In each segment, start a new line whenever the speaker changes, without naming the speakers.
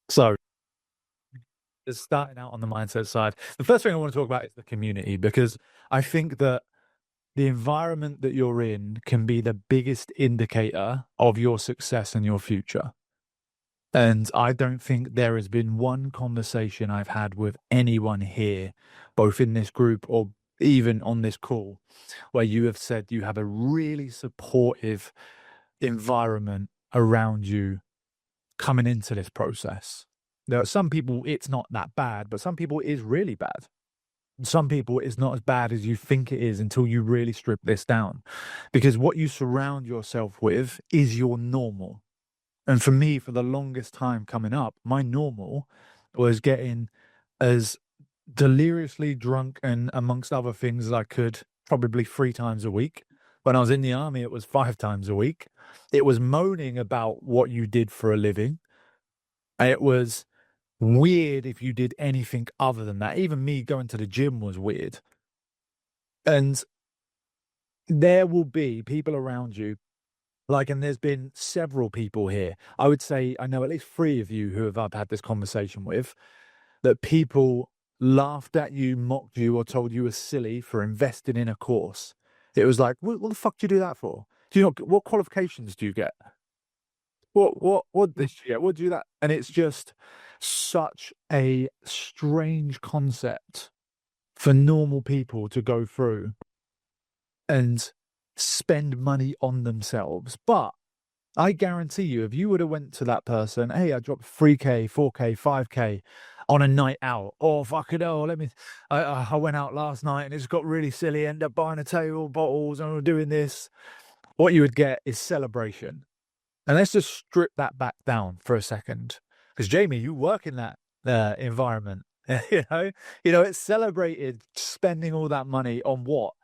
So just starting out on the mindset side, the first thing I want to talk about is the community, because I think that the environment that you're in can be the biggest indicator of your success and your future. And I don't think there has been one conversation I've had with anyone here, both in this group or even on this call, where you have said you have a really supportive environment around you coming into this process. There are some people, it's not that bad, but some people it is really bad. Some people it's not as bad as you think it is until you really strip this down. Because what you surround yourself with is your normal. And for me, for the longest time coming up, my normal was getting as deliriously drunk and amongst other things as I could, probably 3 times a week. When I was in the army, it was 5 times a week. It was moaning about what you did for a living. It was weird if you did anything other than that. Even me going to the gym was weird. And there will be people around you, and there's been several people here. I would say I know at least 3 of you who I've had this conversation with, that people laughed at you, mocked you, or told you were silly for investing in a course. It was like, what the fuck do you do that for? Do you know what qualifications do you get? What this year? What do you do that? And it's just such a strange concept for normal people to go through and spend money on themselves. But I guarantee you, if you would have went to that person, hey, I dropped 3K, 4K, 5K on a night out. Oh, fuck it, oh, I went out last night and it's got really silly, ended up buying a table, bottles, and we're doing this. What you would get is celebration. And let's just strip that back down for a second. Because Jamie, you work in that environment. It's celebrated spending all that money on what?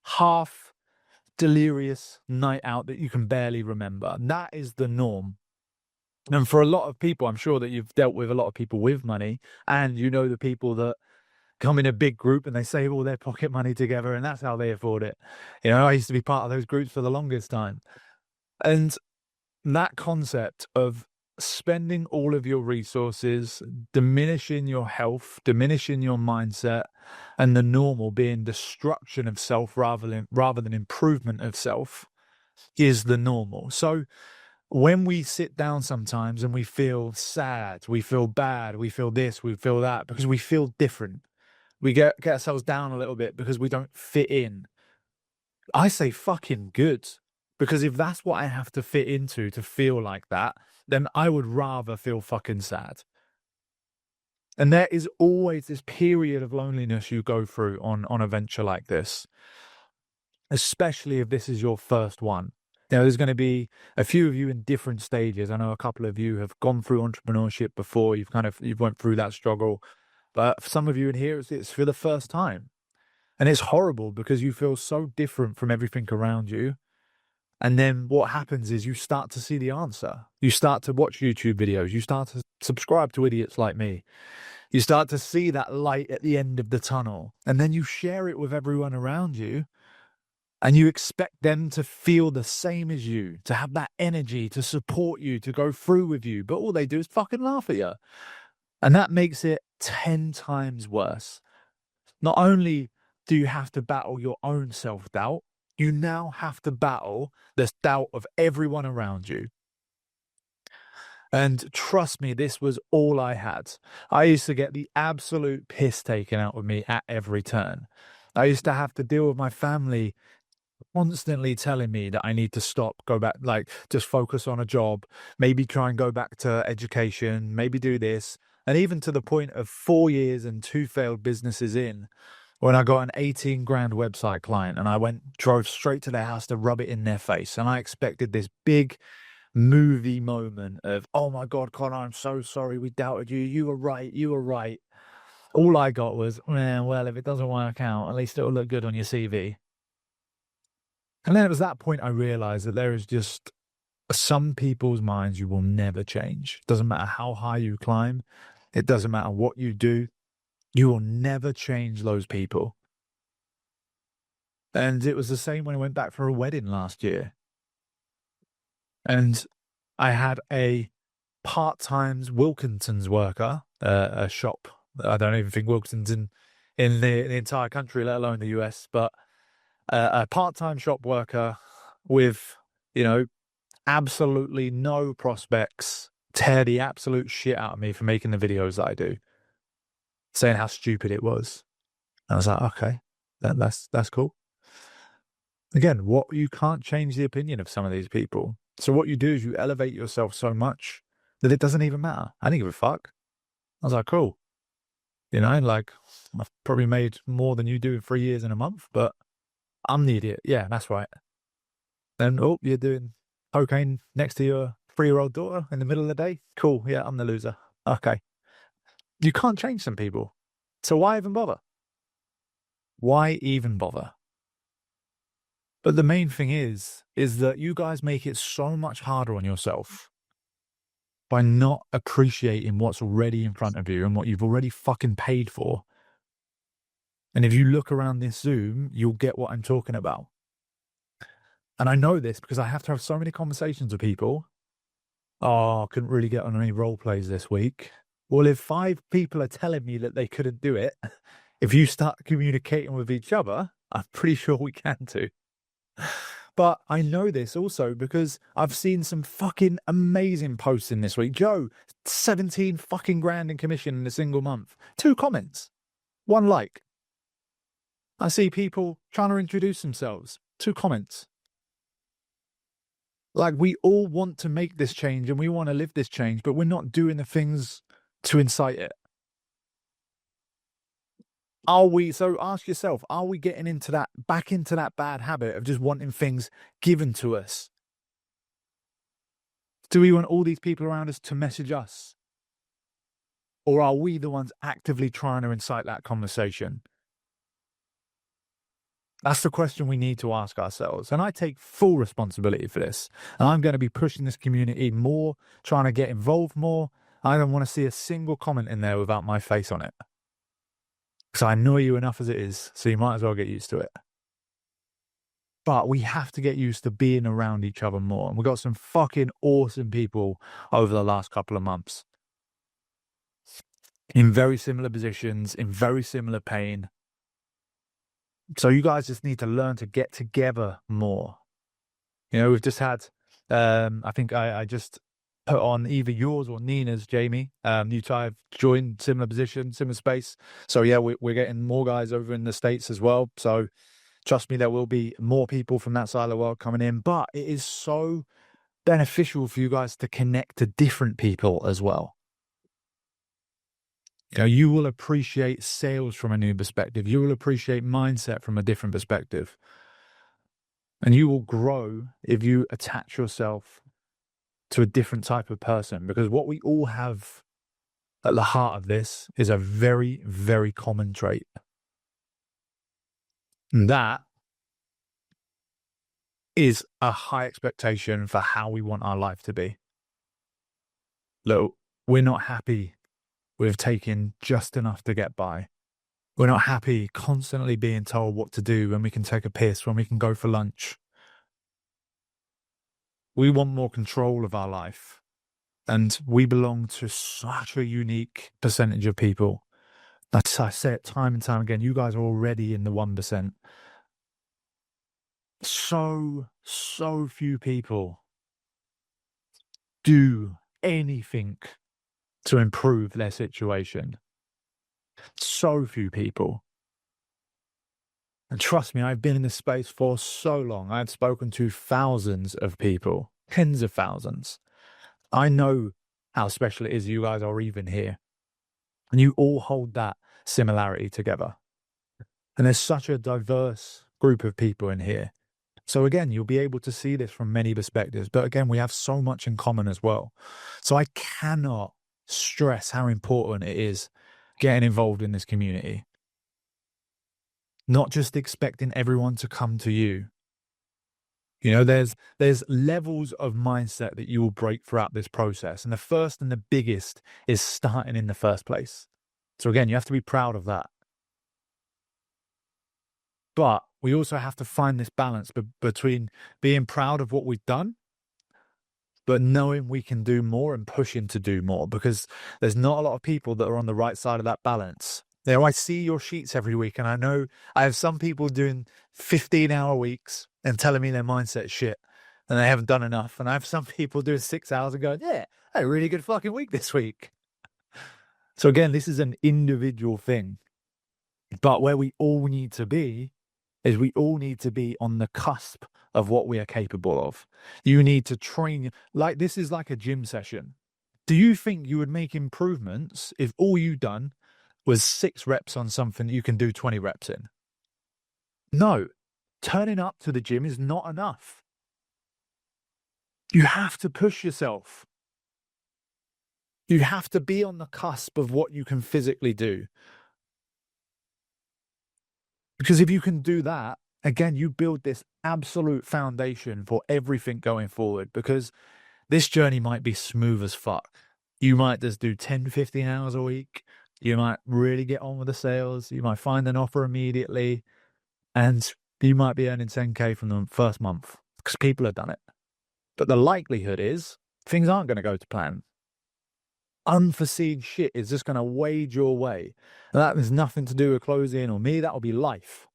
Half delirious night out that you can barely remember. That is the norm. And for a lot of people, I'm sure that you've dealt with a lot of people with money, and you know the people that come in a big group and they save all their pocket money together and that's how they afford it. I used to be part of those groups for the longest time. And that concept of spending all of your resources, diminishing your health, diminishing your mindset, and the normal being destruction of self rather than improvement of self is the normal. So when we sit down sometimes and we feel sad, we feel bad, we feel this, we feel that, because we feel different. We get ourselves down a little bit because we don't fit in. I say fucking good. Because if that's what I have to fit into to feel like that, then I would rather feel fucking sad. And there is always this period of loneliness you go through on a venture like this, especially if this is your first one. There's going to be a few of you in different stages. I know a couple of you have gone through entrepreneurship before. You've went through that struggle. But for some of you in here, it's for the first time. And it's horrible because you feel so different from everything around you. And then what happens is you start to see the answer. You start to watch YouTube videos. You start to subscribe to idiots like me. You start to see that light at the end of the tunnel. And then you share it with everyone around you. And you expect them to feel the same as you, to have that energy, to support you, to go through with you. But all they do is fucking laugh at you. And that makes it 10 times worse. Not only do you have to battle your own self-doubt, you now have to battle the doubt of everyone around you. And trust me, this was all I had. I used to get the absolute piss taken out of me at every turn. I used to have to deal with my family constantly telling me that I need to stop, go back, just focus on a job, maybe try and go back to education, maybe do this. And even to the point of 4 years and 2 failed businesses in, when I got an 18 grand website client and I drove straight to their house to rub it in their face. And I expected this big movie moment of, oh my God, Connor, I'm so sorry. We doubted you. You were right. You were right. All I got was, well, if it doesn't work out, at least it'll look good on your CV. And then it was that point I realized that there is just some people's minds you will never change. It doesn't matter how high you climb. It doesn't matter what you do. You will never change those people. And it was the same when I went back for a wedding last year. And I had a part-time Wilkinson's worker, a shop. I don't even think Wilkinson's in the entire country, let alone the US, but a part-time shop worker with, absolutely no prospects, tear the absolute shit out of me for making the videos that I do, saying how stupid it was. And I was like, okay, that's cool. Again, you can't change the opinion of some of these people. So what you do is you elevate yourself so much that it doesn't even matter. I didn't give a fuck. I was like, cool. I've probably made more than you do in 3 years and a month, but I'm the idiot. Yeah, that's right. Then, you're doing cocaine next to your 3-year-old daughter in the middle of the day? Cool. Yeah, I'm the loser. Okay. You can't change some people. So why even bother? Why even bother? But the main thing is that you guys make it so much harder on yourself by not appreciating what's already in front of you and what you've already fucking paid for. And if you look around this Zoom, you'll get what I'm talking about. And I know this because I have to have so many conversations with people. Oh, I couldn't really get on any role plays this week. Well, if 5 people are telling me that they couldn't do it, if you start communicating with each other, I'm pretty sure we can too. But I know this also because I've seen some fucking amazing posts in this week. Joe, 17 fucking grand in commission in a single month. 2 comments, 1 like. I see people trying to introduce themselves. 2 comments. Like, we all want to make this change and we want to live this change, but we're not doing the things to incite it. So ask yourself, are we getting back into that bad habit of just wanting things given to us? Do we want all these people around us to message us? Or are we the ones actively trying to incite that conversation? That's the question we need to ask ourselves. And I take full responsibility for this. And I'm going to be pushing this community more, trying to get involved more. I don't want to see a single comment in there without my face on it. Because I annoy you enough as it is, so you might as well get used to it. But we have to get used to being around each other more. And we've got some fucking awesome people over the last couple of months. In very similar positions, in very similar pain. So you guys just need to learn to get together more. We've just had, I think I just put on either yours or Nina's, Jamie. You two have joined similar position, similar space. So yeah, we're getting more guys over in the States as well. So trust me, there will be more people from that side of the world coming in. But it is so beneficial for you guys to connect to different people as well. You will appreciate sales from a new perspective. You will appreciate mindset from a different perspective. And you will grow if you attach yourself to a different type of person. Because what we all have at the heart of this is a very, very common trait. And that is a high expectation for how we want our life to be. Look, we're not happy with taking just enough to get by. We're not happy constantly being told what to do, when we can take a piss, when we can go for lunch. We want more control of our life. And we belong to such a unique percentage of people. That's, I say it time and time again, you guys are already in the 1%. So few people do anything to improve their situation. So few people. And trust me, I've been in this space for so long. I've spoken to thousands of people, tens of thousands. I know how special it is you guys are even here. And you all hold that similarity together. And there's such a diverse group of people in here. So again, you'll be able to see this from many perspectives. But again, we have so much in common as well. So I cannot stress how important it is getting involved in this community. Not just expecting everyone to come to you. There's levels of mindset that you will break throughout this process. And the first and the biggest is starting in the first place. So again, you have to be proud of that. But we also have to find this balance between being proud of what we've done but knowing we can do more and pushing to do more, because there's not a lot of people that are on the right side of that balance. I see your sheets every week, and I know I have some people doing 15-hour weeks and telling me their mindset's shit and they haven't done enough. And I have some people doing 6 hours and going, yeah, I had a really good fucking week this week. So again, this is an individual thing. But where we all need to be is we all need to be on the cusp of what we are capable of. You need to train. Like, this is like a gym session. Do you think you would make improvements if all you done was 6 reps on something that you can do 20 reps in? No. Turning up to the gym is not enough. You have to push yourself. You have to be on the cusp of what you can physically do. Because if you can do that, again, you build this absolute foundation for everything going forward, because this journey might be smooth as fuck. You might just do 10, 15 hours a week. You might really get on with the sales. You might find an offer immediately, and you might be earning 10K from the first month because people have done it. But the likelihood is things aren't going to go to plan. Unforeseen shit is just going to wade your way. And that has nothing to do with closing or me. That will be life.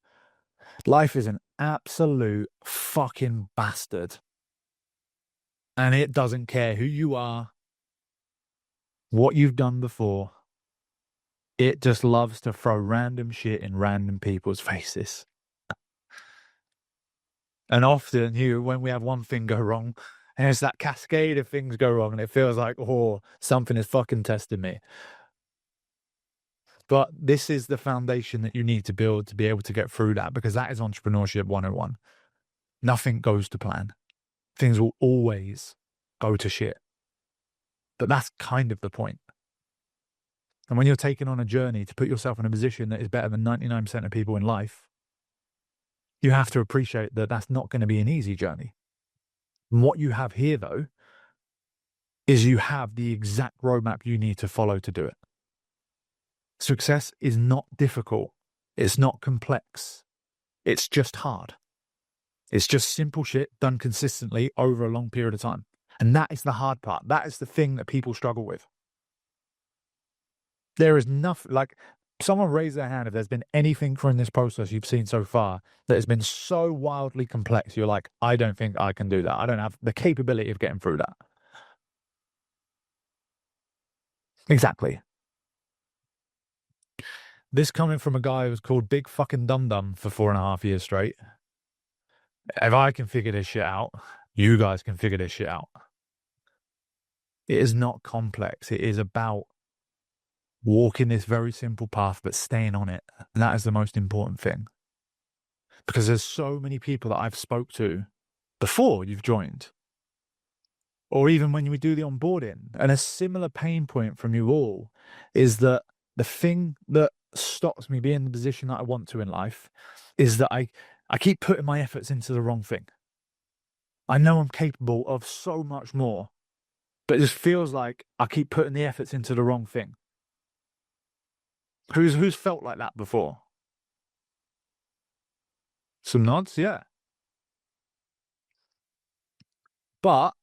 Life is an absolute fucking bastard. And it doesn't care who you are, what you've done before. It just loves to throw random shit in random people's faces. And often, when we have one thing go wrong, and it's that cascade of things go wrong, and it feels like, oh, something is fucking testing me. But this is the foundation that you need to build to be able to get through that, because that is entrepreneurship 101. Nothing goes to plan. Things will always go to shit. But that's kind of the point. And when you're taking on a journey to put yourself in a position that is better than 99% of people in life, you have to appreciate that that's not going to be an easy journey. And what you have here, though, is you have the exact roadmap you need to follow to do it. Success is not difficult. It's not complex. It's just hard. It's just simple shit done consistently over a long period of time. And that is the hard part. That is the thing that people struggle with. There is nothing, like, someone raise their hand if there's been anything from this process you've seen so far that has been so wildly complex. You're like, I don't think I can do that. I don't have the capability of getting through that. Exactly. This coming from a guy who was called Big Fucking Dum Dum for 4.5 years straight. If I can figure this shit out, you guys can figure this shit out. It is not complex. It is about walking this very simple path, but staying on it. And that is the most important thing. Because there's so many people that I've spoke to before you've joined, or even when we do the onboarding, and a similar pain point from you all is that the thing that stops me being in the position that I want to in life is that I keep putting my efforts into the wrong thing. I know I'm capable of so much more, but it just feels like I keep putting the efforts into the wrong thing. Who's felt like that before? Some nods, yeah. But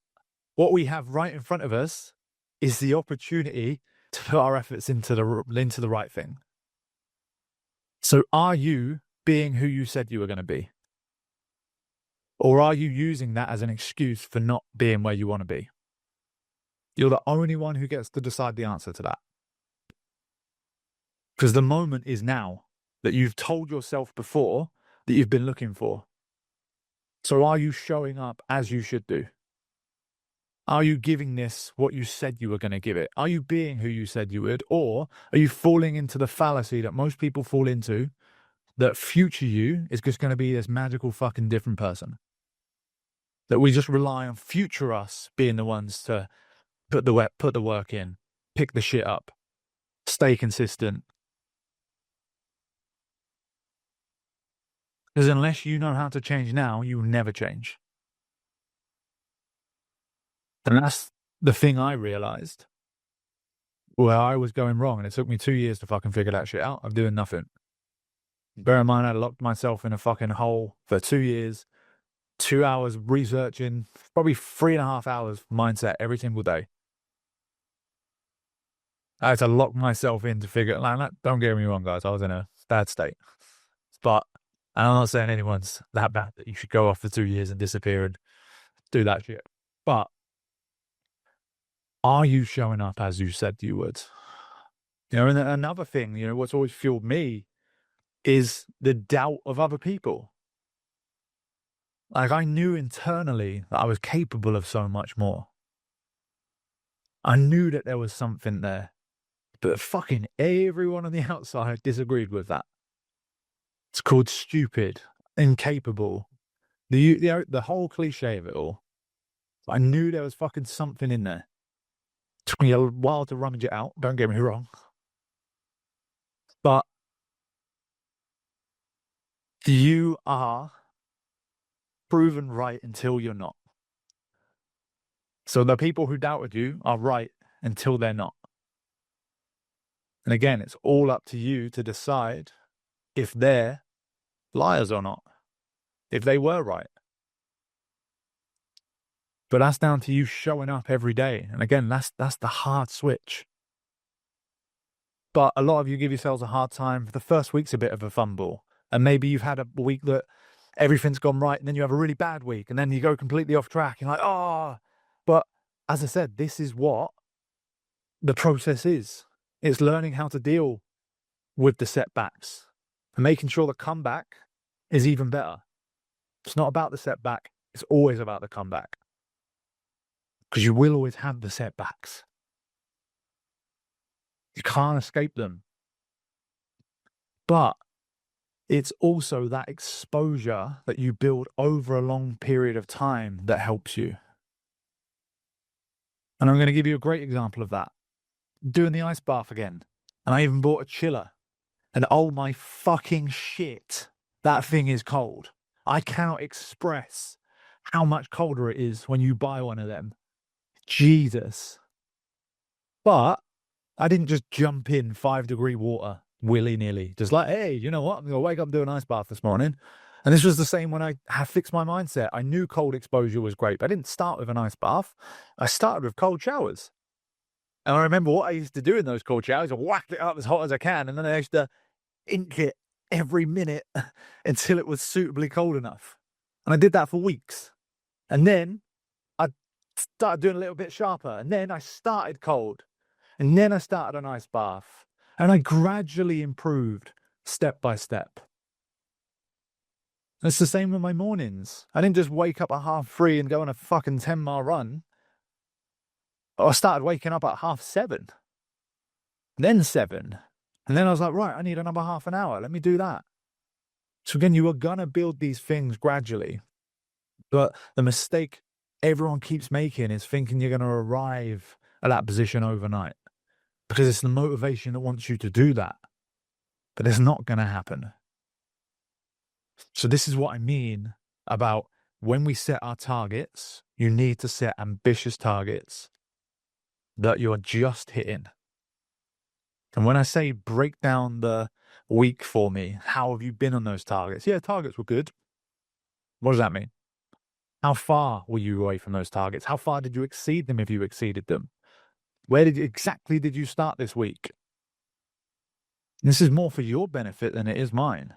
what we have right in front of us is the opportunity to put our efforts into the right thing. So are you being who you said you were going to be? Or are you using that as an excuse for not being where you want to be? You're the only one who gets to decide the answer to that. Because the moment is now that you've told yourself before that you've been looking for. So are you showing up as you should do? Are you giving this what you said you were going to give it? Are you being who you said you would? Or are you falling into the fallacy that most people fall into, that future you is just going to be this magical fucking different person? That we just rely on future us being the ones to put the work in, pick the shit up, stay consistent. Because unless you know how to change now, you will never change. And that's the thing I realized where I was going wrong. And it took me 2 years to fucking figure that shit out. I'm doing nothing. Bear in mind, I locked myself in a fucking hole for 2 years. 2 hours researching, probably 3.5 hours mindset every single day. I had to lock myself in to figure. Like, don't get me wrong, guys. I was in a bad state, but I'm not saying anyone's that bad that you should go off for 2 years and disappear and do that shit. But are you showing up as you said you would? And another thing, what's always fueled me is the doubt of other people. Like, I knew internally that I was capable of so much more. I knew that there was something there, but fucking everyone on the outside disagreed with that. It's called stupid, incapable, the whole cliche of it all. I knew there was fucking something in there. Took me a while to rummage it out, don't get me wrong. But you are proven right until you're not. So the people who doubted you are right until they're not. And again, it's all up to you to decide if they're liars or not, if they were right. But that's down to you showing up every day. And again, that's the hard switch. But a lot of you give yourselves a hard time. The first week's a bit of a fumble. And maybe you've had a week that everything's gone right, and then you have a really bad week, and then you go completely off track. You're like, oh. But as I said, this is what the process is. It's learning how to deal with the setbacks and making sure the comeback is even better. It's not about the setback. It's always about the comeback. Because you will always have the setbacks. You can't escape them. But it's also that exposure that you build over a long period of time that helps you. And I'm going to give you a great example of that. Doing the ice bath again. And I even bought a chiller. And oh my fucking shit, that thing is cold. I cannot express how much colder it is when you buy one of them. Jesus. But I didn't just jump in 5-degree water willy-nilly. Just like, hey, you know what? I'm going to wake up and do an ice bath this morning. And this was the same when I had fixed my mindset. I knew cold exposure was great, but I didn't start with an ice bath. I started with cold showers. And I remember what I used to do in those cold showers. I whacked it up as hot as I can, and then I used to ink it every minute until it was suitably cold enough. And I did that for weeks. And then I started doing a little bit sharper. And then I started cold. And then I started an ice bath. And I gradually improved step by step. And it's the same with my mornings. I didn't just wake up at 3:30 and go on a fucking 10-mile run. I started waking up at 7:30. Then 7. And then I was like, right, I need another half an hour. Let me do that. So again, you are going to build these things gradually. But the mistake everyone keeps making is thinking you're going to arrive at that position overnight. Because it's the motivation that wants you to do that. But it's not going to happen. So this is what I mean about when we set our targets, you need to set ambitious targets that you're just hitting. And when I say break down the week for me, how have you been on those targets? Yeah, targets were good. What does that mean? How far were you away from those targets? How far did you exceed them if you exceeded them? Where exactly did you start this week? This is more for your benefit than it is mine.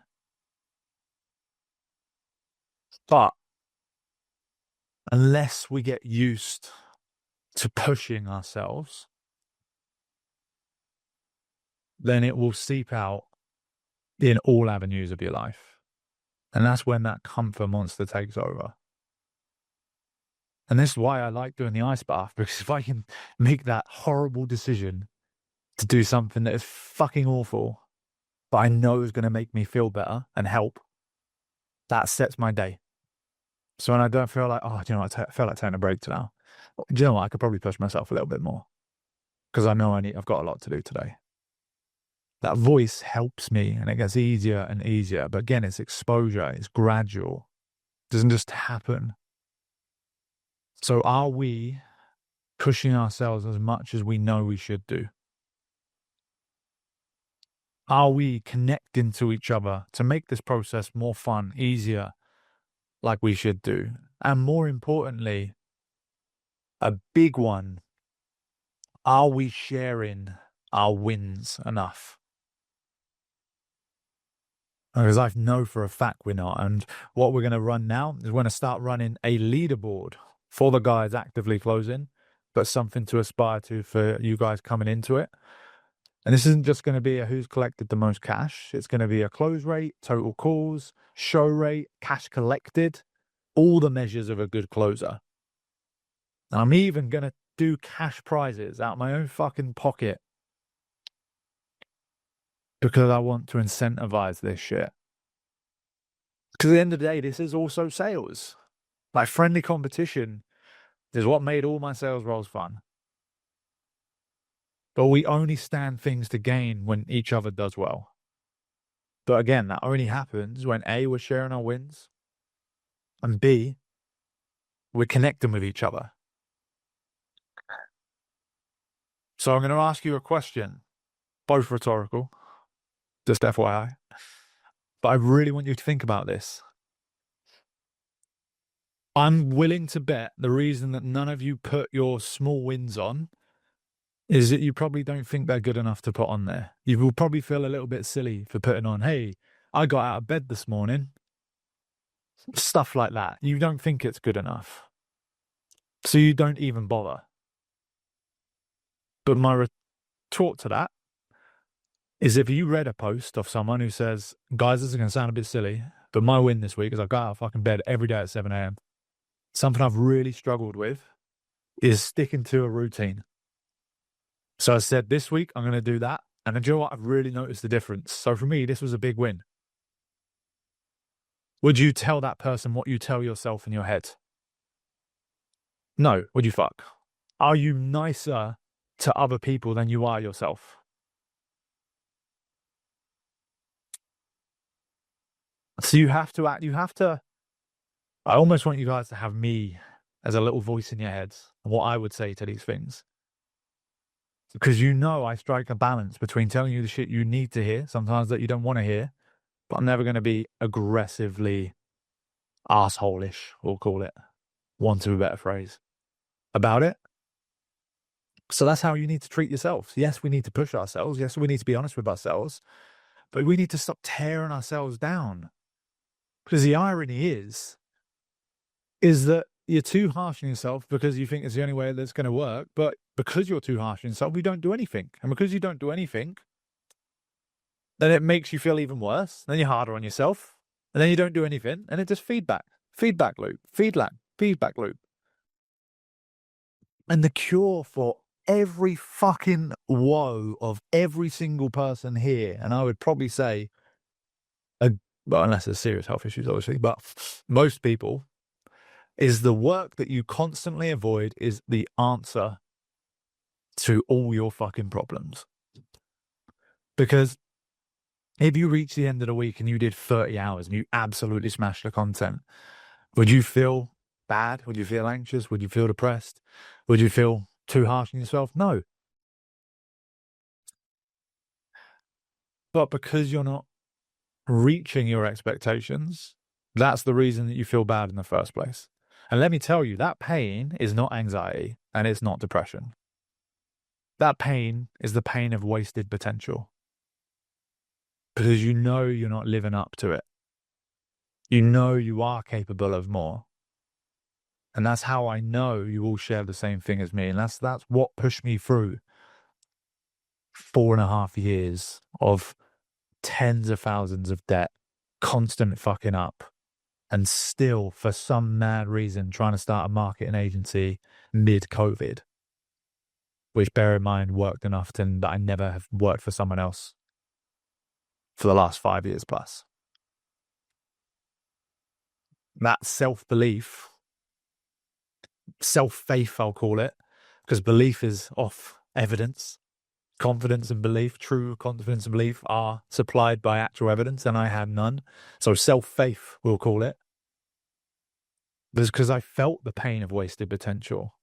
But unless we get used to pushing ourselves, then it will seep out in all avenues of your life. And that's when that comfort monster takes over. And this is why I like doing the ice bath, because if I can make that horrible decision to do something that is fucking awful, but I know is going to make me feel better and help, that sets my day. So when I don't feel like, oh, do you know what, I feel like taking a break now. Do you know what, I could probably push myself a little bit more because I know I've got a lot to do today. That voice helps me and it gets easier and easier. But again, it's exposure, it's gradual. It doesn't just happen. So are we pushing ourselves as much as we know we should do? Are we connecting to each other to make this process more fun, easier, like we should do. And more importantly, a big one, are we sharing our wins enough? Because I know for a fact we're not. And what we're going to run now is we're going to start running a leaderboard for the guys actively closing, but something to aspire to for you guys coming into it. And this isn't just going to be a who's collected the most cash. It's going to be a close rate, total calls, show rate, cash collected, all the measures of a good closer. And I'm even going to do cash prizes out of my own fucking pocket because I want to incentivize this shit. Because at the end of the day, this is also sales. Like, friendly competition is what made all my sales roles fun. But we only stand things to gain when each other does well. But again, that only happens when A, we're sharing our wins, and B, we're connecting with each other. So I'm going to ask you a question, both rhetorical, just FYI. But I really want you to think about this. I'm willing to bet the reason that none of you put your small wins on is that you probably don't think they're good enough to put on there. You will probably feel a little bit silly for putting on, hey, I got out of bed this morning. Stuff like that. You don't think it's good enough. So you don't even bother. But my retort to that is if you read a post of someone who says, guys, this is going to sound a bit silly, but my win this week is I got out of fucking bed every day at 7 a.m. Something I've really struggled with is sticking to a routine. So I said, this week, I'm going to do that. And then, you know what? I've really noticed the difference. So for me, this was a big win. Would you tell that person what you tell yourself in your head? No. Would you fuck? Are you nicer to other people than you are yourself? So you have to, I almost want you guys to have me as a little voice in your heads and what I would say to these things. Because I strike a balance between telling you the shit you need to hear, sometimes that you don't want to hear, but I'm never going to be aggressively asshole-ish, we'll call it, want of a better phrase, about it. So that's how you need to treat yourself. Yes, we need to push ourselves. Yes, we need to be honest with ourselves, but we need to stop tearing ourselves down. Because the irony is that you're too harsh on yourself because you think it's the only way that's going to work. But because you're too harsh on yourself, you don't do anything. And because you don't do anything, then it makes you feel even worse. Then you're harder on yourself. And then you don't do anything. And it just feedback loop. And the cure for every fucking woe of every single person here, and I would probably say, well, unless there's serious health issues, obviously, but most people, is the work that you constantly avoid is the answer to all your fucking problems. Because if you reach the end of the week and you did 30 hours and you absolutely smashed the content, would you feel bad? Would you feel anxious? Would you feel depressed? Would you feel too harsh on yourself? No. But because you're not reaching your expectations, that's the reason that you feel bad in the first place. And let me tell you, that pain is not anxiety and it's not depression. That pain is the pain of wasted potential. Because you're not living up to it. You are capable of more. And that's how I know you all share the same thing as me. And that's what pushed me through 4.5 years of tens of thousands of debt, constant fucking up, and still, for some mad reason, trying to start a marketing agency mid-COVID, which, bear in mind, worked enough that I never have worked for someone else for the last 5 years plus. That self-belief, self-faith, I'll call it, because belief is off evidence. Confidence and belief, true confidence and belief, are supplied by actual evidence, and I had none. So self-faith, we'll call it. Because I felt the pain of wasted potential.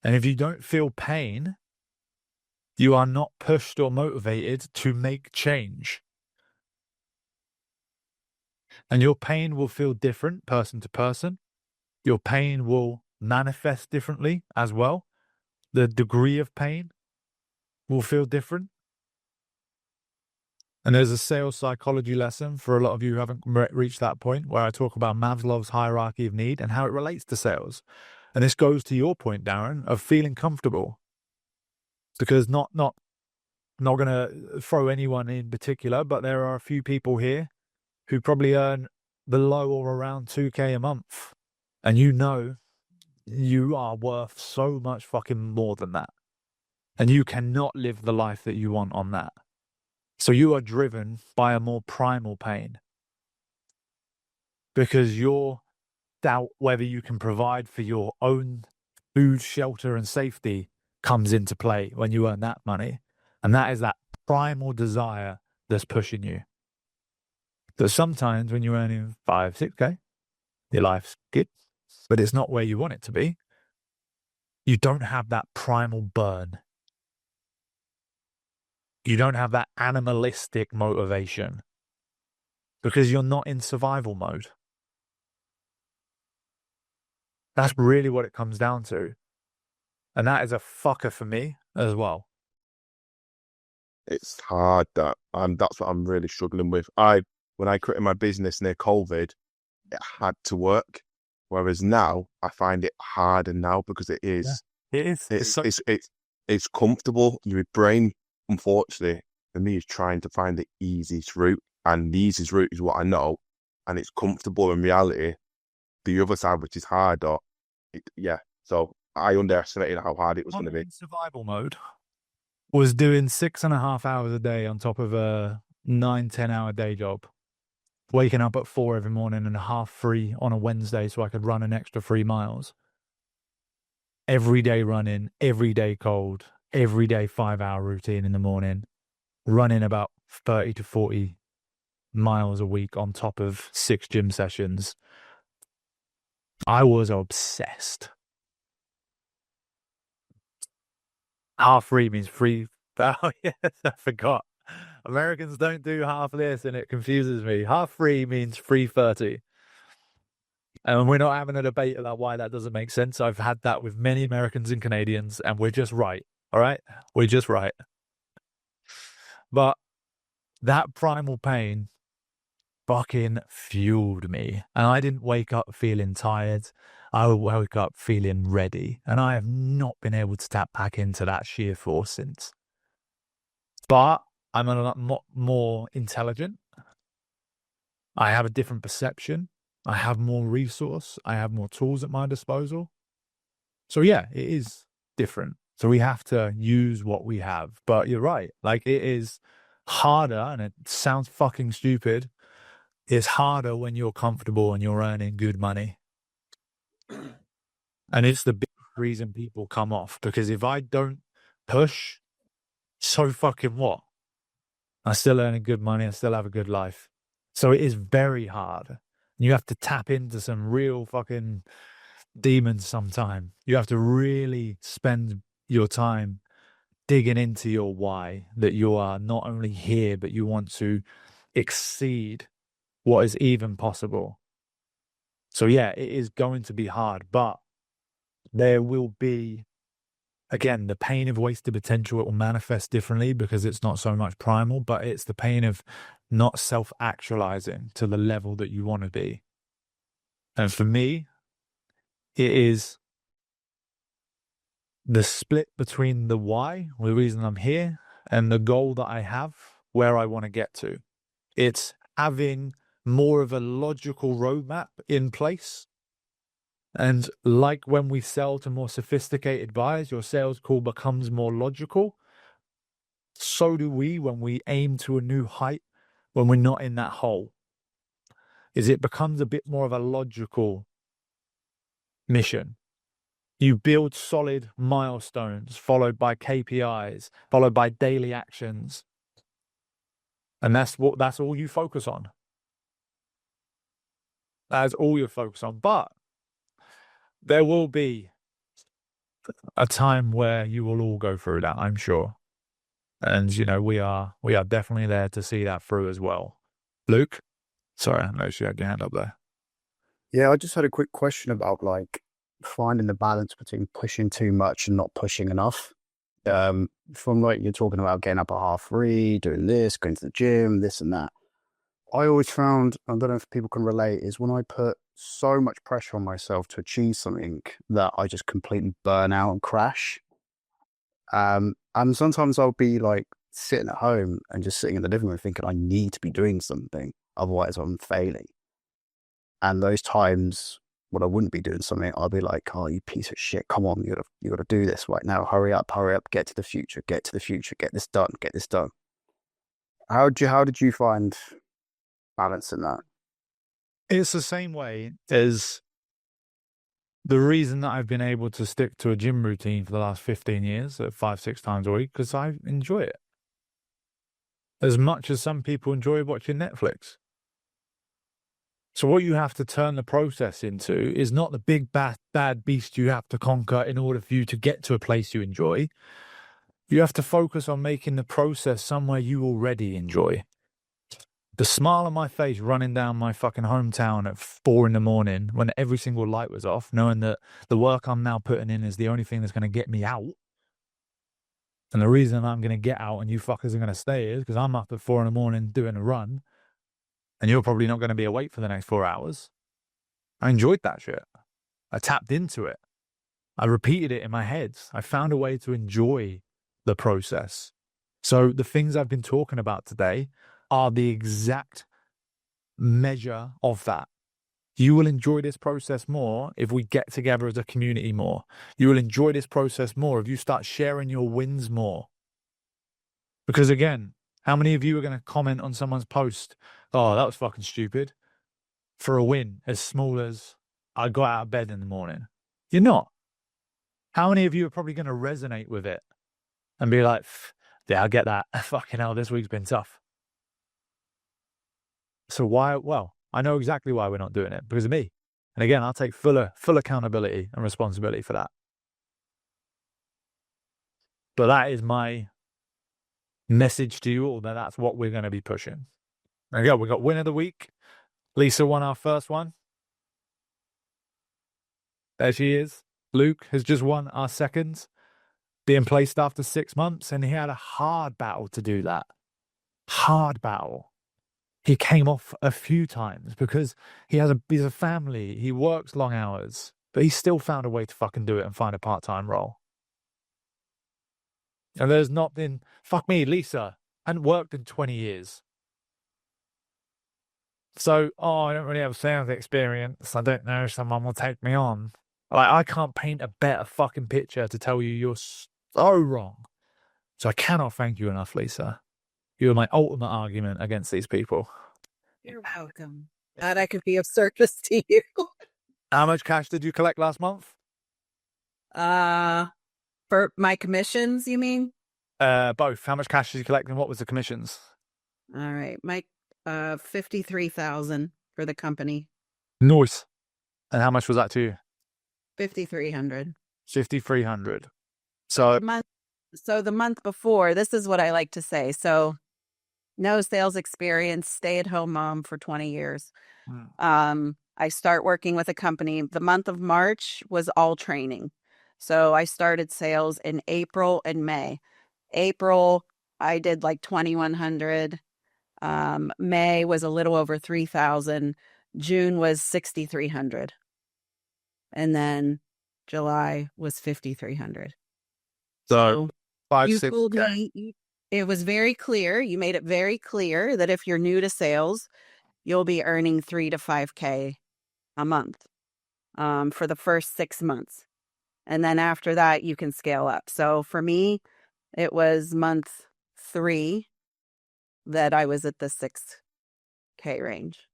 And if you don't feel pain, you are not pushed or motivated to make change. And your pain will feel different person to person. Your pain will manifest differently as well. The degree of pain will feel different. And there's a sales psychology lesson for a lot of you who haven't reached that point where I talk about Maslow's hierarchy of need and how it relates to sales. And this goes to your point, Darren, of feeling comfortable. Because not going to throw anyone in particular, but there are a few people here who probably earn below or around 2K a month. And you know you are worth so much fucking more than that. And you cannot live the life that you want on that. So you are driven by a more primal pain because your doubt whether you can provide for your own food, shelter, and safety comes into play when you earn that money. And that is that primal desire that's pushing you. That sometimes when you're earning 5, 6K, your life's good, but it's not where you want it to be. You don't have that primal burn. You don't have that animalistic motivation because you're not in survival mode. That's really what it comes down to. And that is a fucker for me as well.
It's hard that's what I'm really struggling with. When I created my business near COVID, it had to work. Whereas now I find it harder now because it is.
Yeah, it is.
It's comfortable. Your brain, unfortunately, for me, is trying to find the easiest route. And the easiest route is what I know. And it's comfortable in reality. The other side, which is harder. So I underestimated how hard it was going to be.
Survival mode was doing 6.5 hours a day on top of a 9-10 hour day job. Waking up at 4 every morning and 3:30 on a Wednesday so I could run an extra 3 miles. Every day running, every day cold, every day 5-hour routine in the morning, running about 30 to 40 miles a week on top of 6 gym sessions. I was obsessed. 3:30 means free. Oh, yes, I forgot. Americans don't do half this and it confuses me. 3:30 means 3:30. And we're not having a debate about why that doesn't make sense. I've had that with many Americans and Canadians, and we're just right. All right? We're just right. But that primal pain fucking fueled me. And I didn't wake up feeling tired. I woke up feeling ready. And I have not been able to tap back into that sheer force since. But I'm a lot more intelligent. I have a different perception. I have more resource. I have more tools at my disposal. So yeah, it is different. So we have to use what we have. But you're right. Like, it is harder, and it sounds fucking stupid. It's harder when you're comfortable and you're earning good money. And it's the big reason people come off. Because if I don't push, so fucking what? I'm still earning good money. I still have a good life. So it is very hard. You have to tap into some real fucking demons sometime. You have to really spend your time digging into your why, that you are not only here, but you want to exceed what is even possible. So yeah, it is going to be hard, but there will be, again, the pain of wasted potential. It will manifest differently because it's not so much primal, but it's the pain of not self-actualizing to the level that you want to be. And for me, it is the split between the why, the reason I'm here, and the goal that I have, where I want to get to. It's having more of a logical roadmap in place. And like when we sell to more sophisticated buyers, your sales call becomes more logical. So do we when we aim to a new height, when we're not in that hole. It becomes a bit more of a logical mission. You build solid milestones followed by KPIs, followed by daily actions. And that's all you focus on. That's all you focus on. But there will be a time where you will all go through that, I'm sure. And, we are definitely there to see that through as well. Luke? Sorry, I noticed you had your hand up there.
Yeah, I just had a quick question about like finding the balance between pushing too much and not pushing enough. From like you're talking about getting up at 3:30, doing this, going to the gym, this and that. I always found, I don't know if people can relate, is when I put so much pressure on myself to achieve something that I just completely burn out and crash. And sometimes I'll be like sitting at home and just sitting in the living room thinking I need to be doing something, otherwise I'm failing. And those times when I wouldn't be doing something, I'll be like, "Oh, you piece of shit! Come on, you gotta do this right now. Hurry up, get to the future, get to the future, get this done, get this done." How did you find balance in that?
It's the same way as the reason that I've been able to stick to a gym routine for the last 15 years, 5-6 times a week, because I enjoy it as much as some people enjoy watching Netflix. So what you have to turn the process into is not the big bad beast you have to conquer in order for you to get to a place you enjoy. You have to focus on making the process somewhere you already enjoy. The smile on my face running down my fucking hometown at 4 a.m. when every single light was off, knowing that the work I'm now putting in is the only thing that's going to get me out. And the reason I'm going to get out and you fuckers are going to stay is because I'm up at 4 a.m. doing a run and you're probably not going to be awake for the next 4 hours. I enjoyed that shit. I tapped into it. I repeated it in my head. I found a way to enjoy the process. So the things I've been talking about today are the exact measure of that. You will enjoy this process more if we get together as a community more. You will enjoy this process more if you start sharing your wins more. Because again, how many of you are going to comment on someone's post, "Oh, that was fucking stupid," for a win as small as "I got out of bed in the morning"? You're not. How many of you are probably going to resonate with it and be like, "Yeah, I get that. Fucking hell, this week's been tough." So why? Well, I know exactly why we're not doing it, because of me. And again, I'll take full accountability and responsibility for that. But that is my message to you all, that that's what we're going to be pushing. There you go. We got win of the week. Lisa won our first one. There she is. Luke has just won our second, being placed after 6 months, and he had a hard battle to do that. Hard battle. He came off a few times because he's a family. He works long hours, but he still found a way to fucking do it and find a part-time role. And there's not been, fuck me, Lisa, hadn't worked in 20 years. So, I don't really have sales experience. I don't know if someone will take me on. Like, I can't paint a better fucking picture to tell you you're so wrong. So I cannot thank you enough, Lisa. You are my ultimate argument against these people.
You're welcome. Glad I could be of service to you.
How much cash did you collect last month?
For my commissions, you mean?
Both. How much cash did you collect and what was the commissions?
All right. My 53,000 for the company.
Nice. And how much was that to you?
5,300.
5,300. So
the month before, this is what I like to say. So no sales experience, stay-at-home mom for 20 years. I start working with a company. The month of March was all training. So I started sales in April and May. April, I did like 2,100. May was a little over 3,000. June was 6,300. And then July was 5,300.
So 5,
you
6.
told me, it was very clear. You made it very clear that if you're new to sales, you'll be earning 3 to 5K a month for the first 6 months. And then after that, you can scale up. So for me, it was month 3 that I was at the 6K range.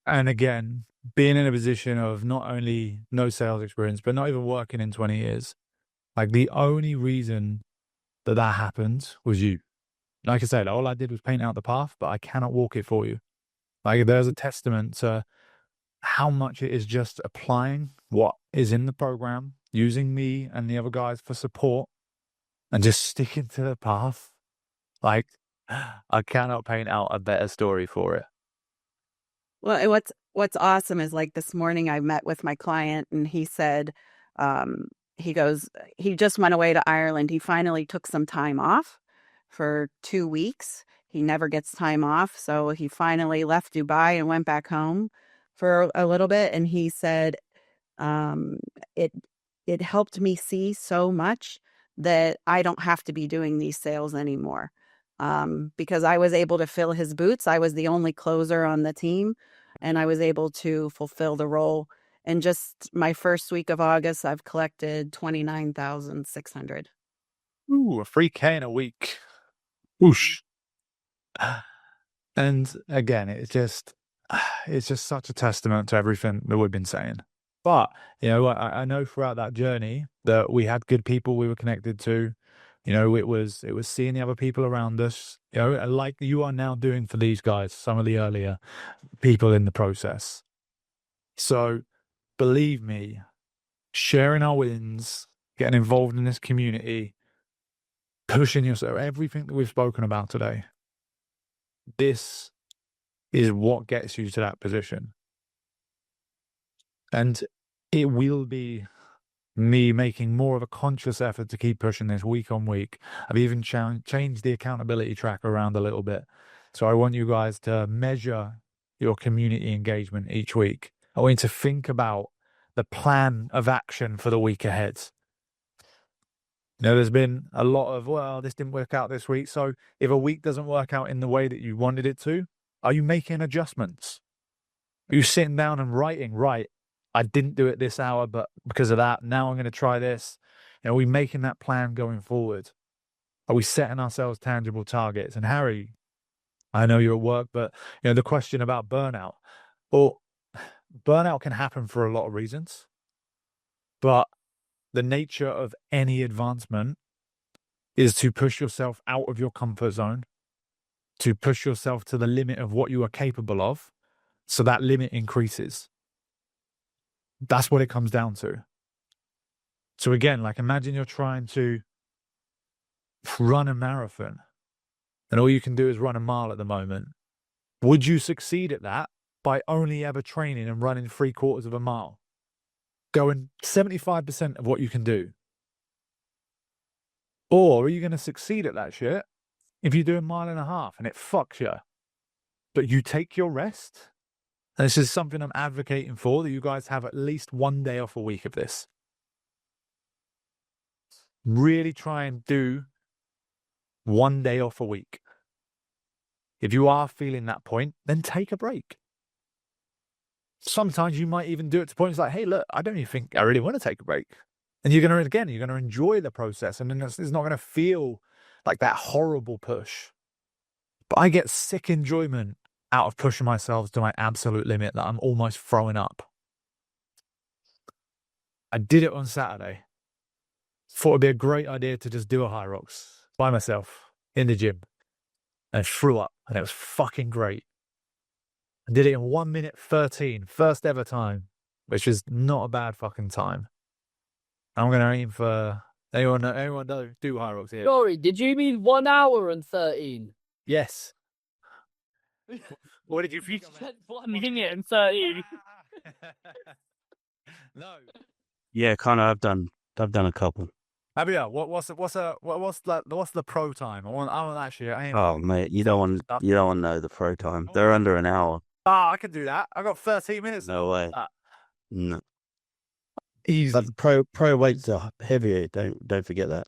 And again, being in a position of not only no sales experience, but not even working in 20 years, like the only reason that happened was you. Like I said, all I did was paint out the path, but I cannot walk it for you. Like there's a testament to how much it is just applying what is in the program, using me and the other guys for support, and just sticking to the path. Like, I cannot paint out a better story for it.
Well, and what's awesome is like this morning I met with my client and he said, he goes, he just went away to Ireland. He finally took some time off for 2 weeks. He never gets time off. So he finally left Dubai and went back home for a little bit. And he said, um, it it helped me see so much that I don't have to be doing these sales anymore. Because I was able to fill his boots. I was the only closer on the team, and I was able to fulfill the role. In just my first week of August, I've collected 29,600.
Ooh, a free K in a week.
Whoosh.
And again, it's just such a testament to everything that we've been saying. But, you know, I know throughout that journey that we had good people we were connected to. You know, it was seeing the other people around us, you know, like you are now doing for these guys, some of the earlier people in the process. So believe me, sharing our wins, getting involved in this community, pushing yourself, everything that we've spoken about today, this is what gets you to that position. And it will be me making more of a conscious effort to keep pushing this week on week. I've even changed the accountability track around a little bit. So I want you guys to measure your community engagement each week. I want you to think about the plan of action for the week ahead. You know, there's been a lot of, well, this didn't work out this week. So if a week doesn't work out in the way that you wanted it to, are you making adjustments? Are you sitting down and writing, right, I didn't do it this hour, but because of that, now I'm going to try this. You know, are we making that plan going forward? Are we setting ourselves tangible targets? And Harry, I know you're at work, but you know, the question about burnout. Well, burnout can happen for a lot of reasons, but the nature of any advancement is to push yourself out of your comfort zone, to push yourself to the limit of what you are capable of, so that limit increases. That's what it comes down to. So again, like imagine you're trying to run a marathon and all you can do is run a mile at the moment. Would you succeed at that by only ever training and running 3/4 of a mile? Going 75% of what you can do? Or are you going to succeed at that shit if you do 1.5 miles and it fucks you? But you take your rest? And this is something I'm advocating for, that you guys have at least one day off a week of this. Really try and do one day off a week. If you are feeling that point, then take a break. Sometimes you might even do it to points like, hey, look, I don't even think I really want to take a break. And you're going to enjoy the process. And then it's not going to feel like that horrible push. But I get sick enjoyment out of pushing myself to my absolute limit that I'm almost throwing up. I did it on Saturday. Thought it'd be a great idea to just do a high rocks by myself in the gym. And I threw up, and it was fucking great. I did it in 1 minute 13, first ever time, which is not a bad fucking time. I'm going to aim for anyone do high rocks here.
Sorry, did you mean 1 hour and 13?
Yes. What did you
You
think?
said 1 minute and 13.
No.
Yeah, kind of. I've done a couple.
Abia, what's the pro time? I want actually.
Oh mate, you don't want to know the pro time. They're under an hour.
I can do that. I got 13 minutes.
No way.
Ah.
No.
Easy.
But the pro weights are heavier. Don't forget that.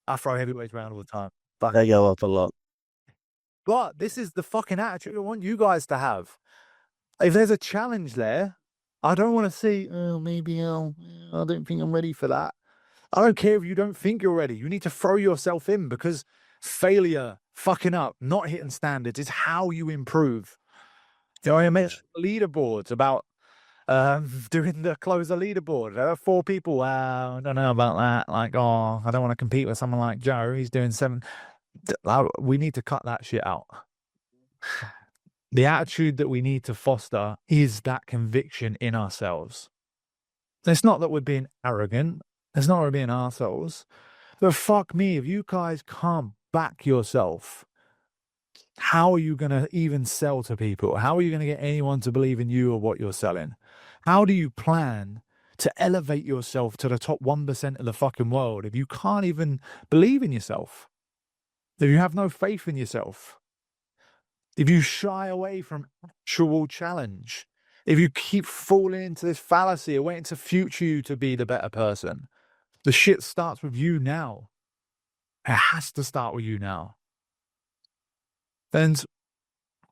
I throw heavyweights around all the time.
They go up a lot.
But this is the fucking attitude I want you guys to have. If there's a challenge there, I don't want to see, I don't think I'm ready for that. I don't care if you don't think you're ready. You need to throw yourself in, because failure, fucking up, not hitting standards is how you improve. You know, I mentioned leaderboards about doing the closer leaderboard. There are 4 people. I don't know about that. Like, I don't want to compete with someone like Joe. He's doing 7. We need to cut that shit out. The attitude that we need to foster is that conviction in ourselves. It's not that we're being arrogant. It's not that we're being arseholes. But fuck me, if you guys can't back yourself how are you going to even sell to people? How are you going to get anyone to believe in you or what you're selling? How do you plan to elevate yourself to the top 1% of the fucking world if you can't even believe in yourself? If you have no faith in yourself? If you shy away from actual challenge? If you keep falling into this fallacy of waiting to future you to be the better person? The shit starts with you now. It has to start with you now. And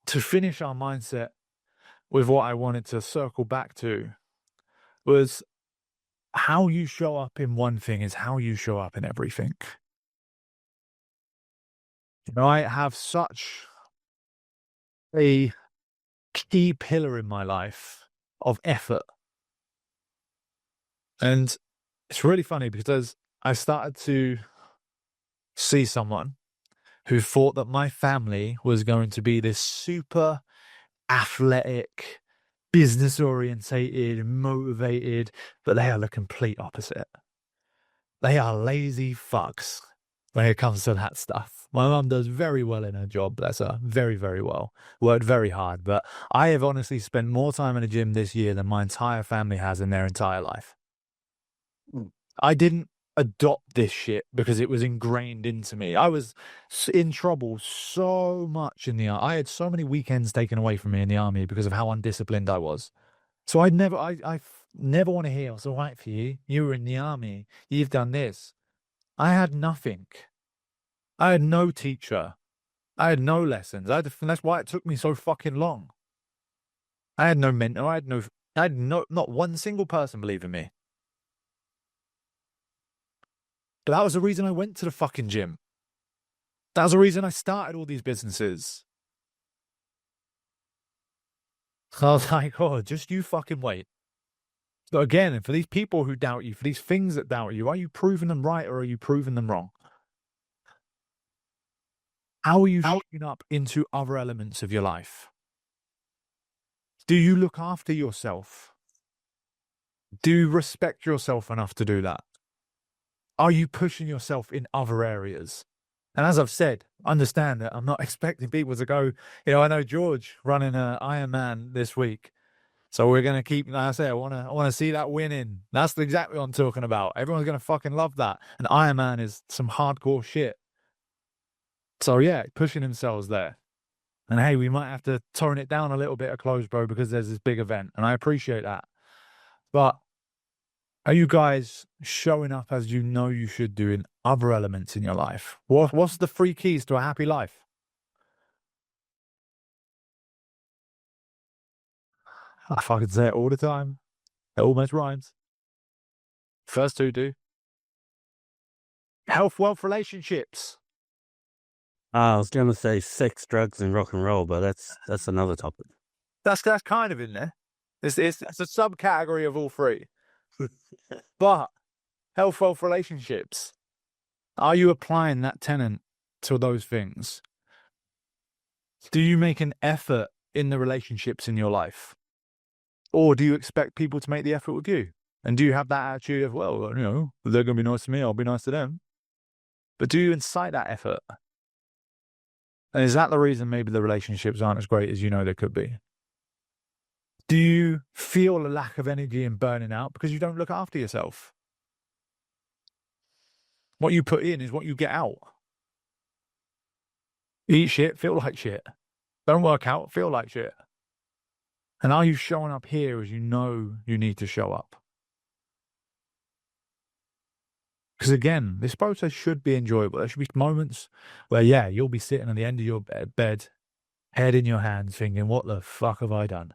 to finish our mindset with what I wanted to circle back to was how you show up in one thing is how you show up in everything. You know, I have such a key pillar in my life of effort. And it's really funny because I started to see someone who thought that my family was going to be this super athletic, business orientated, motivated, but they are the complete opposite. They are lazy fucks when it comes to that stuff. My mum does very well in her job, bless her, very, very well. Worked very hard, but I have honestly spent more time in the gym this year than my entire family has in their entire life. I didn't adopt this shit because it was ingrained into me. I was in trouble so much in the army. I had so many weekends taken away from me in the army because of how undisciplined I was. So I never want to hear, it's all right for you. You were in the army. You've done this. I had nothing. I had no teacher. I had no lessons. That's why it took me so fucking long. I had no mentor. I had not one single person believe in me. But that was the reason I went to the fucking gym. That was the reason I started all these businesses. So I was like, oh, just you fucking wait. So again, for these people who doubt you, for these things that doubt you, are you proving them right or are you proving them wrong? How are you showing up into other elements of your life? Do you look after yourself? Do you respect yourself enough to do that? Are you pushing yourself in other areas? And as I've said, understand that I'm not expecting people to go, I know George running an Ironman this week. So we're going to keep, like I say, I want to see that winning. That's exactly what I'm talking about. Everyone's going to fucking love that. And Ironman is some hardcore shit. So yeah, pushing themselves there. And hey, we might have to tone it down a little bit at Close Bro because there's this big event. And I appreciate that. But are you guys showing up as you know you should do in other elements in your life? What's the 3 keys to a happy life? I fucking say it all the time. It almost rhymes. First 2 do. Health, wealth, relationships.
I was going to say sex, drugs, and rock and roll, but that's another topic.
That's kind of in there. It's a subcategory of all 3. But health, wealth, relationships. Are you applying that tenet to those things? Do you make an effort in the relationships in your life? Or do you expect people to make the effort with you? And do you have that attitude of, well, they're going to be nice to me, I'll be nice to them. But do you incite that effort? And is that the reason maybe the relationships aren't as great as you know they could be? Do you feel a lack of energy and burning out because you don't look after yourself? What you put in is what you get out. Eat shit, feel like shit. Don't work out, feel like shit. And are you showing up here as you know you need to show up? Because again, this process should be enjoyable. There should be moments where, you'll be sitting at the end of your bed, head in your hands, thinking, what the fuck have I done?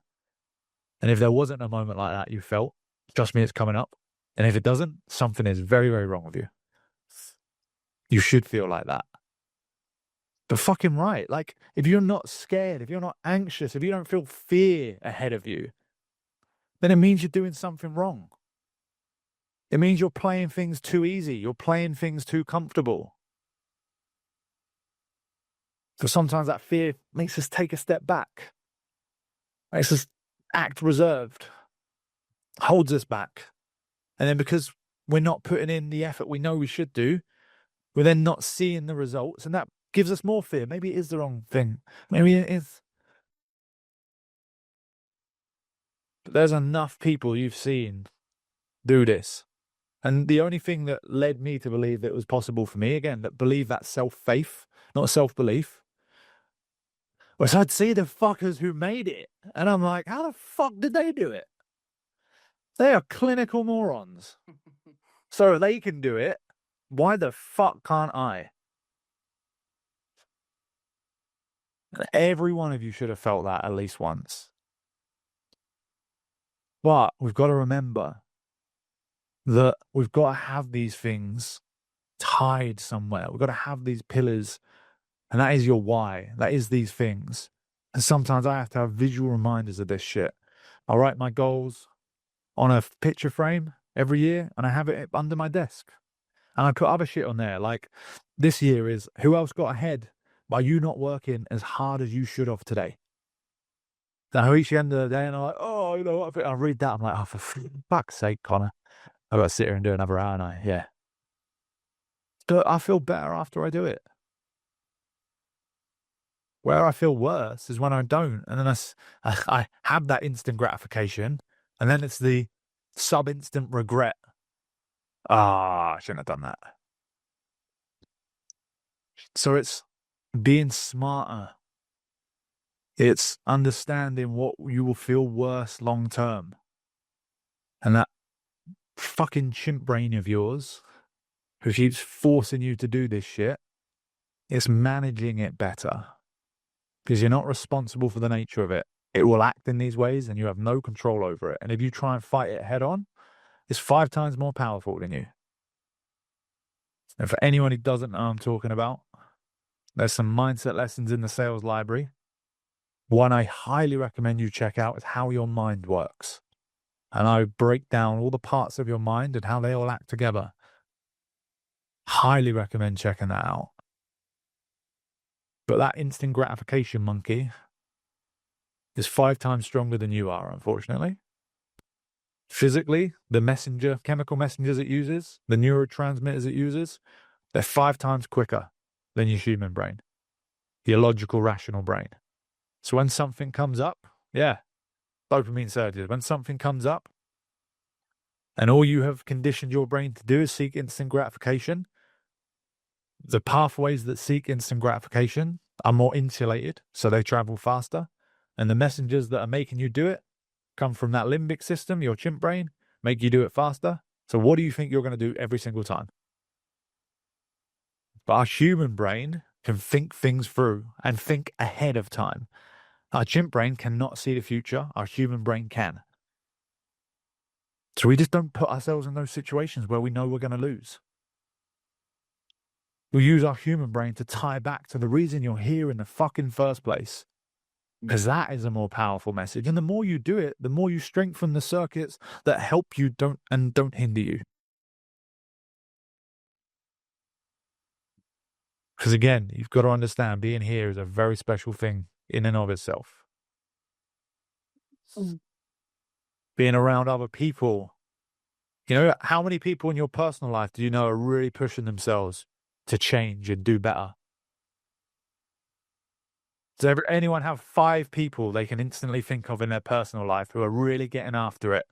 And if there wasn't a moment like that you felt, trust me, it's coming up. And if it doesn't, something is very, very wrong with you. You should feel like that. But fucking right. Like, if you're not scared, if you're not anxious, if you don't feel fear ahead of you, then it means you're doing something wrong. It means you're playing things too easy. You're playing things too comfortable. Because sometimes that fear makes us take a step back. Makes us act reserved. Holds us back. And then because we're not putting in the effort we know we should do, we're then not seeing the results. And that gives us more fear. Maybe it is the wrong thing. Maybe it is. But there's enough people you've seen do this. And the only thing that led me to believe that it was possible for me, again, that believe that self-faith, not self-belief, was I'd see the fuckers who made it. And I'm like, how the fuck did they do it? They are clinical morons. So if they can do it, why the fuck can't I? Every one of you should have felt that at least once. But we've got to remember that we've got to have these things tied somewhere. We've got to have these pillars, and that is your why. That is these things. And sometimes I have to have visual reminders of this shit. I write my goals on a picture frame every year, and I have it under my desk. And I put other shit on there. Like this year is, who else got ahead by you not working as hard as you should have today? Now, I reach the end of the day and I'm like, oh, you know what? I read that. I'm like, oh, for fuck's sake, Connor. I've got to sit here and do another hour, and yeah. But I feel better after I do it. Where I feel worse is when I don't. And then I have that instant gratification. And then it's the sub-instant regret. I shouldn't have done that. So it's being smarter. It's understanding what you will feel worse long term. And that fucking chimp brain of yours, who keeps forcing you to do this shit, it's managing it better. Because you're not responsible for the nature of it. It will act in these ways and you have no control over it. And if you try and fight it head on, it's 5 times more powerful than you. And for anyone who doesn't know what I'm talking about, there's some mindset lessons in the sales library. One I highly recommend you check out is how your mind works. And I break down all the parts of your mind and how they all act together. Highly recommend checking that out. But that instant gratification monkey is 5 times stronger than you are, unfortunately. Physically, the chemical messengers it uses, the neurotransmitters it uses, they're 5 times quicker than your human brain, your logical, rational brain. So when something comes up, dopamine surges. When something comes up and all you have conditioned your brain to do is seek instant gratification, the pathways that seek instant gratification are more insulated, so they travel faster. And the messengers that are making you do it come from that limbic system, your chimp brain, make you do it faster. So what do you think you're going to do every single time? But our human brain can think things through and think ahead of time. Our chimp brain cannot see the future. Our human brain can. So we just don't put ourselves in those situations where we know we're going to lose. We use our human brain to tie back to the reason you're here in the fucking first place. Because that is a more powerful message. And the more you do it, the more you strengthen the circuits that help you don't hinder you. Because again, you've got to understand, being here is a very special thing in and of itself. Being around other people. You know, how many people in your personal life do you know are really pushing themselves to change and do better? Does anyone have 5 people they can instantly think of in their personal life who are really getting after it?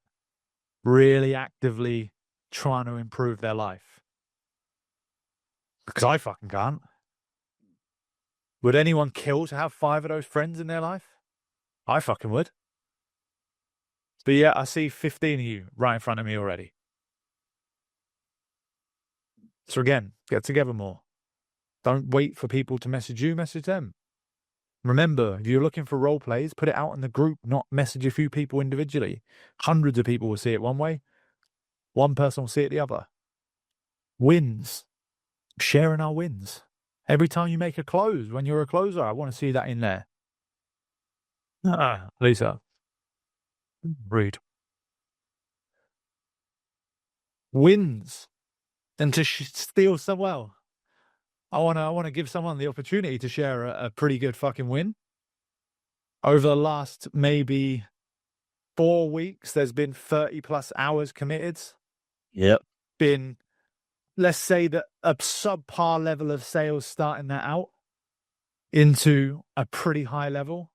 Really actively trying to improve their life? Because I fucking can't. Would anyone kill to have 5 of those friends in their life? I fucking would. But yeah, I see 15 of you right in front of me already. So again, get together more. Don't wait for people to message you, message them. Remember, if you're looking for role plays, put it out in the group, not message a few people individually. Hundreds of people will see it one way. One person will see it the other. Wins. Sharing our wins. Every time you make a close, when you're a closer, I want to see that in there. Lisa. Rude. Wins. And to steal so well. I want to give someone the opportunity to share a pretty good fucking win. Over the last maybe 4 weeks, there's been 30 plus hours committed.
Yep.
Been, let's say that a subpar level of sales starting that out. into a pretty high level.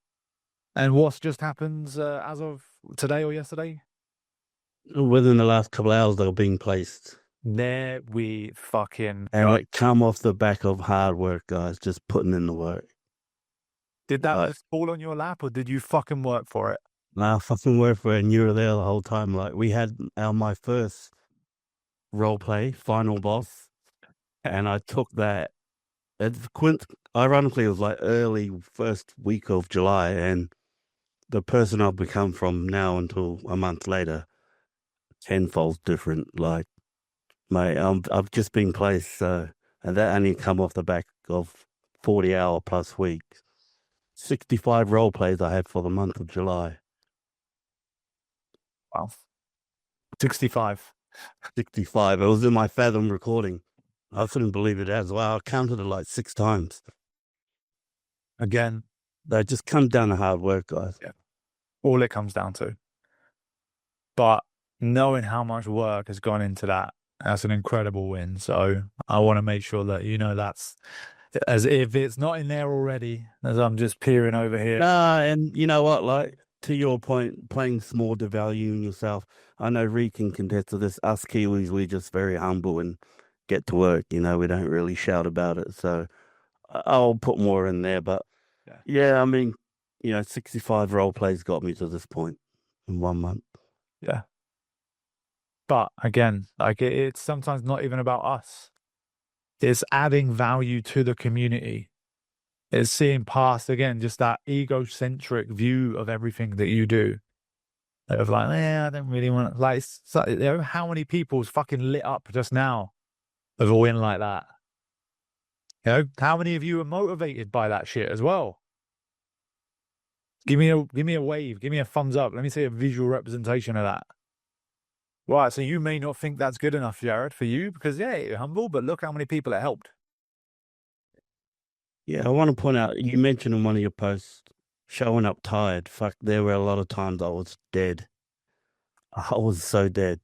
And what's just happened as of today or yesterday?
Within the last couple of hours, they were being placed.
There we fucking
And
go.
it come off the back of hard work, guys, just putting in the work.
Did that
Like-
just fall on your lap, or did you fucking work for it?
Nah, fucking work for it, and you were there the whole time. Like, we had my first role play, final boss, and I took that. Ironically, it was like early first week of July, and the person I've become from now until a month later, tenfold different. Like, mate, I've just been placed, so, and that only come off the back of 40-hour plus weeks. 65 role plays I had for the month of July.
Wow. 65.
65. It was in my Fathom recording. I couldn't believe it as well. I counted it like 6 times.
Again,
That just comes down to hard work, guys.
all it comes down to. But knowing how much work has gone into that's an incredible win. So I want to make sure that, that's, as if it's not in there already, as I'm just peering over here.
Nah, and you know what? Like, to your point, playing small, devaluing yourself. I know Reed can contest to this. Us Kiwis, we're just very humble and get to work. We don't really shout about it. So I'll put more in there. But yeah, I mean, 65 role plays got me to this point in 1 month.
Yeah. But again, like it's sometimes not even about us. It's adding value to the community. It's seeing past, again, just that egocentric view of everything that you do. Of like, I don't really want to, like, how many people's fucking lit up just now of a win like that? How many of you are motivated by that shit as well? Give me a wave, give me a thumbs up. Let me see a visual representation of that. Right, so you may not think that's good enough, Jared, for you, because you're humble, but look how many people it helped.
Yeah, I want to point out, you mentioned in one of your posts, showing up tired. Fuck, there were a lot of times I was dead. I was so dead.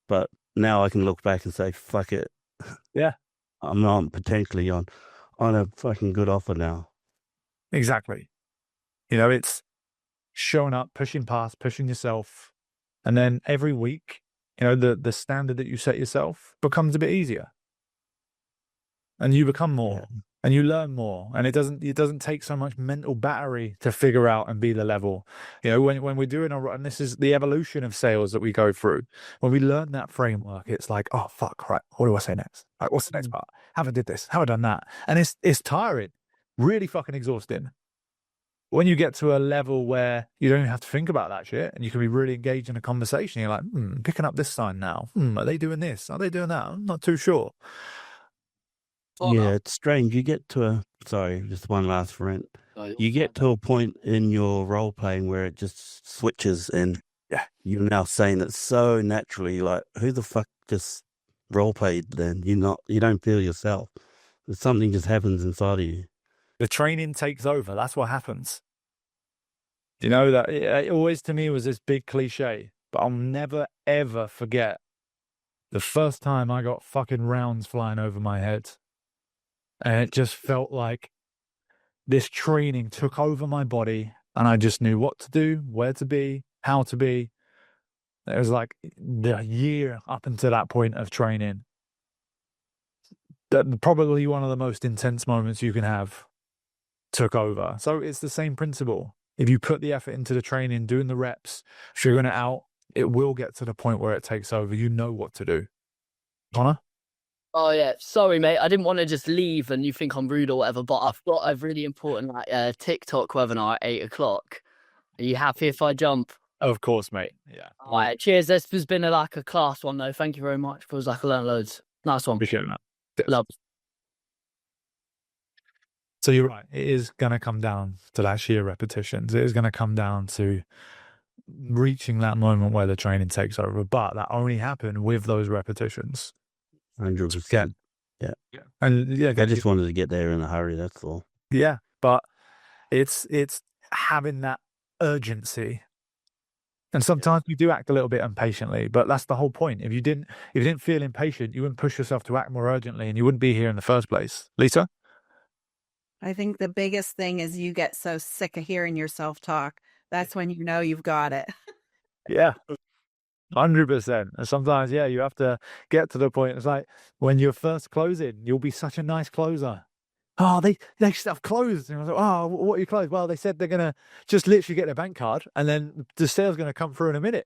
But now I can look back and say, fuck it.
Yeah.
I'm potentially on a fucking good offer now.
Exactly. It's showing up, pushing past, pushing yourself. And then every week, the standard that you set yourself becomes a bit easier. And you become more. Yeah. And you learn more, and it doesn't take so much mental battery to figure out and be the level. When we're doing and this is the evolution of sales that we go through. When we learn that framework, it's like, oh fuck, right, what do I say next? Like, what's the next part? Have I did this? Have I done that? And it's tiring, really fucking exhausting. When you get to a level where you don't even have to think about that shit, and you can be really engaged in a conversation, you're like, picking up this sign now. Are they doing this? Are they doing that? I'm not too sure.
Yeah, it's strange. You get to just one last rant. You get to a point in your role playing where it just switches, and you're now saying it so naturally. Like, who the fuck just role played? Then you don't feel yourself. Something just happens inside of you.
The training takes over. That's what happens. That it always to me was this big cliche, but I'll never ever forget the first time I got fucking rounds flying over my head. And it just felt like this training took over my body, and I just knew what to do, where to be, how to be. It was like the year up until that point of training. Probably one of the most intense moments you can have took over. So it's the same principle. If you put the effort into the training, doing the reps, figuring it out, it will get to the point where it takes over. You know what to do. Connor?
Oh yeah, sorry mate. I didn't want to just leave and you think I'm rude or whatever, but I've got a really important TikTok webinar at 8:00. Are you happy if I jump?
Of course, mate. Yeah.
All right, cheers. This has been a class one though. Thank you very much. Feels like I learned loads. Nice one.
Appreciate that.
Love.
So you're right. It is going to come down to that sheer repetitions. It is going to come down to reaching that moment where the training takes over. But that only happened with those repetitions.
100%. Yeah.
And
I just wanted to get there in a hurry. That's all.
Yeah, but it's having that urgency. And sometimes you do act a little bit impatiently, but that's the whole point. If you didn't feel impatient, you wouldn't push yourself to act more urgently, and you wouldn't be here in the first place. Lisa?
I think the biggest thing is you get so sick of hearing yourself talk. That's when you know you've got it.
Yeah. 100%. And sometimes, yeah, you have to get to the point. It's like when you're first closing, you'll be such a nice closer. Oh, they have closed. And I was like, oh, what are you closed? Well, they said they're gonna just literally get their bank card, and then the sale's gonna come through in a minute.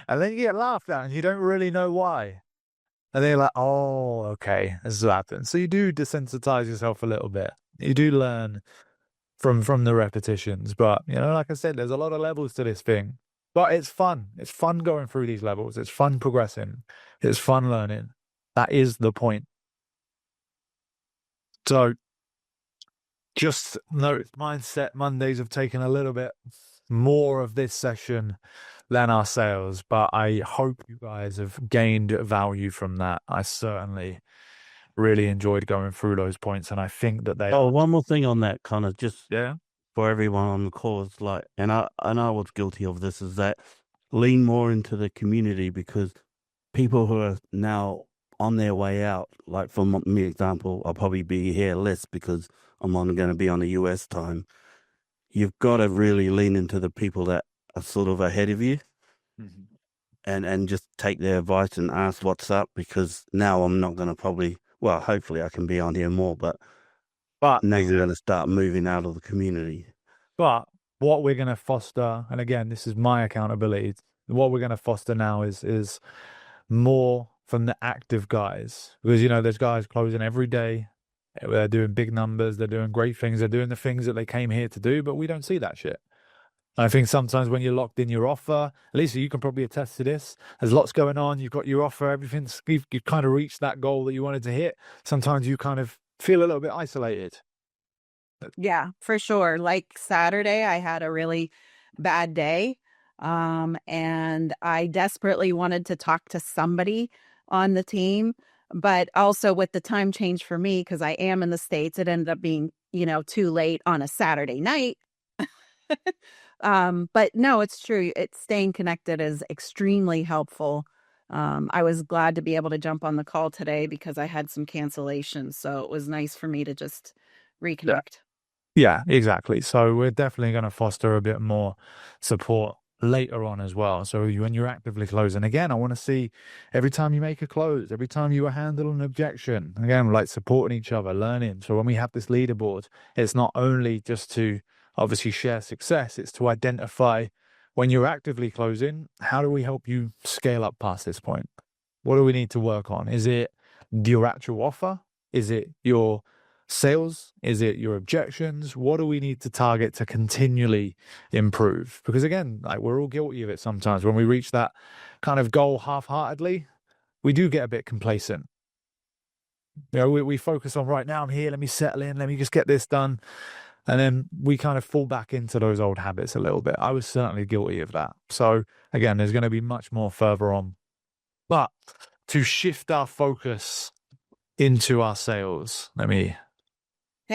And then you get laughed at, and you don't really know why. And they're like, oh, okay, this is what happened. So you do desensitize yourself a little bit. You do learn from the repetitions, but like I said, there's a lot of levels to this thing. But it's fun. It's fun going through these levels. It's fun progressing. It's fun learning. That is the point. So just notice Mindset Mondays have taken a little bit more of this session than our sales, but I hope you guys have gained value from that. I certainly really enjoyed going through those points, and I think that they
one more thing on that, kind of just
yeah.
for everyone on the call, is like, and I was guilty of this, is that lean more into the community, because people who are now on their way out, like for me example, I'll probably be here less because I'm going to be on the US time. You've got to really lean into the people that are sort of ahead of you, and just take their advice and ask what's up, because now I'm not going to hopefully I can be on here more, but now you're going to start moving out of the community.
But what we're going to foster, and again, this is my accountability, what we're going to foster now is more from the active guys, because there's guys closing every day. They're doing big numbers, they're doing great things, they're doing the things that they came here to do, but we don't see that shit. I think sometimes when you're locked in your offer, Lisa, you can probably attest to this. There's lots going on. You've got your offer, everything's, you've kind of reached that goal that you wanted to hit. Sometimes you kind of feel a little bit isolated.
Yeah, for sure. Like Saturday, I had a really bad day. And I desperately wanted to talk to somebody on the team, but also with the time change for me, because I am in the States, it ended up being, too late on a Saturday night. But no, it's true. Staying connected is extremely helpful. I was glad to be able to jump on the call today because I had some cancellations. So it was nice for me to just reconnect.
Yeah, exactly. So we're definitely going to foster a bit more support later on as well. So when you're actively closing, again, I want to see every time you make a close, every time you handle an objection, again, like supporting each other, learning. So when we have this leaderboard, it's not only just to obviously share success, it's to identify when you're actively closing, how do we help you scale up past this point? What do we need to work on? Is it your actual offer? Is it your sales? Is it your objections? What do we need to target to continually improve? Because again, like we're all guilty of it sometimes. When we reach that kind of goal half-heartedly, we do get a bit complacent. We focus on right now, I'm here, let me settle in, let me just get this done. And then we kind of fall back into those old habits a little bit. I was certainly guilty of that. So again, there's going to be much more further on. But to shift our focus into our sales, let me